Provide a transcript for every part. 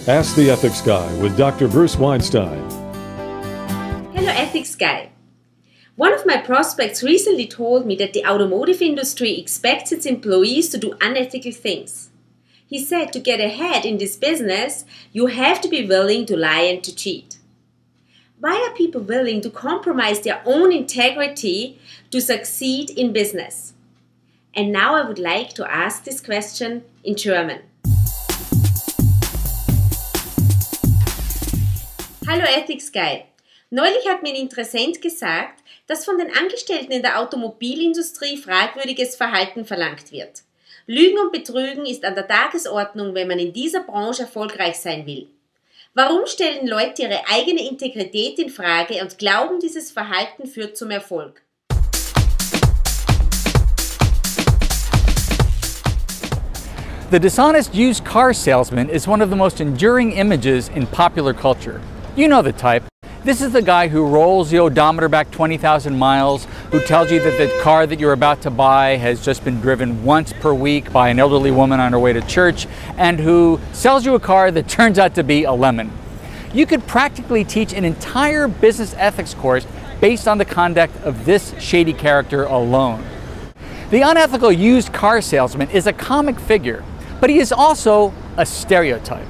Ask the Ethics Guy with Dr. Bruce Weinstein. Hello, Ethics Guy. One of my prospects recently told me that the automotive industry expects its employees to do unethical things. He said to get ahead in this business, you have to be willing to lie and to cheat. Why are people willing to compromise their own integrity to succeed in business? And now I would like to ask this question in German. Hallo Ethics Guy. Neulich hat mir ein Interessent gesagt, dass von den Angestellten in der Automobilindustrie fragwürdiges Verhalten verlangt wird. Lügen und Betrügen ist an der Tagesordnung, wenn man in dieser Branche erfolgreich sein will. Warum stellen Leute ihre eigene Integrität in Frage und glauben, dieses Verhalten führt zum Erfolg? The dishonest used car salesman is one of the most enduring images in popular culture. You know the type. This is the guy who rolls the odometer back 20,000 miles, who tells you that the car that you're about to buy has just been driven once per week by an elderly woman on her way to church, and who sells you a car that turns out to be a lemon. You could practically teach an entire business ethics course based on the conduct of this shady character alone. The unethical used car salesman is a comic figure, but he is also a stereotype.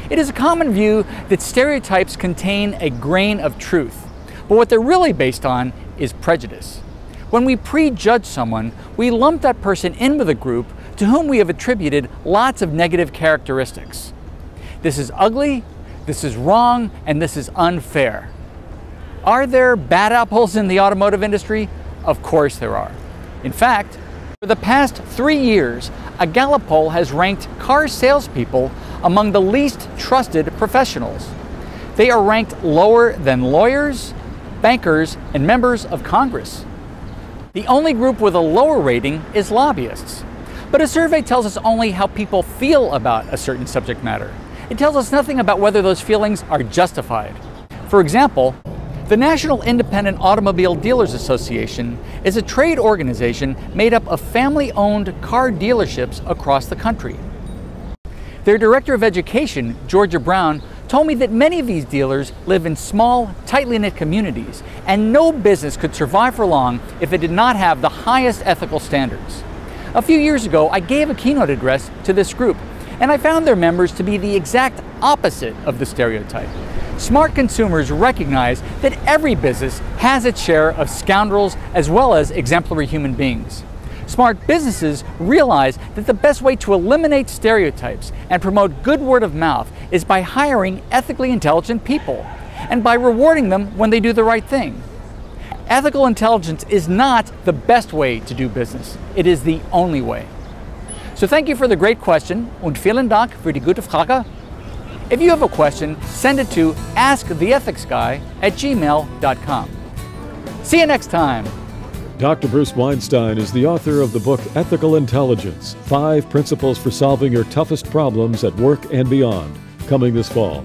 It is a common view that stereotypes contain a grain of truth, but what they're really based on is prejudice. When we prejudge someone, we lump that person in with a group to whom we have attributed lots of negative characteristics. This is ugly, this is wrong, and this is unfair. Are there bad apples in the automotive industry? Of course there are. In fact, for the past 3 years, a Gallup poll has ranked car salespeople among the least trusted professionals. They are ranked lower than lawyers, bankers, and members of Congress. The only group with a lower rating is lobbyists. But a survey tells us only how people feel about a certain subject matter. It tells us nothing about whether those feelings are justified. For example, the National Independent Automobile Dealers Association is a trade organization made up of family-owned car dealerships across the country. Their Director of Education, Georgia Brown, told me that many of these dealers live in small, tightly knit communities, and no business could survive for long if it did not have the highest ethical standards. A few years ago, I gave a keynote address to this group, and I found their members to be the exact opposite of the stereotype. Smart consumers recognize that every business has its share of scoundrels as well as exemplary human beings. Smart businesses realize that the best way to eliminate stereotypes and promote good word of mouth is by hiring ethically intelligent people and by rewarding them when they do the right thing. Ethical intelligence is not the best way to do business. It is the only way. So thank you for the great question und vielen Dank für die gute Frage. If you have a question, send it to asktheethicsguy@gmail.com. See you next time. Dr. Bruce Weinstein is the author of the book Ethical Intelligence: 5 Principles for Solving Your Toughest Problems at Work and Beyond, coming this fall.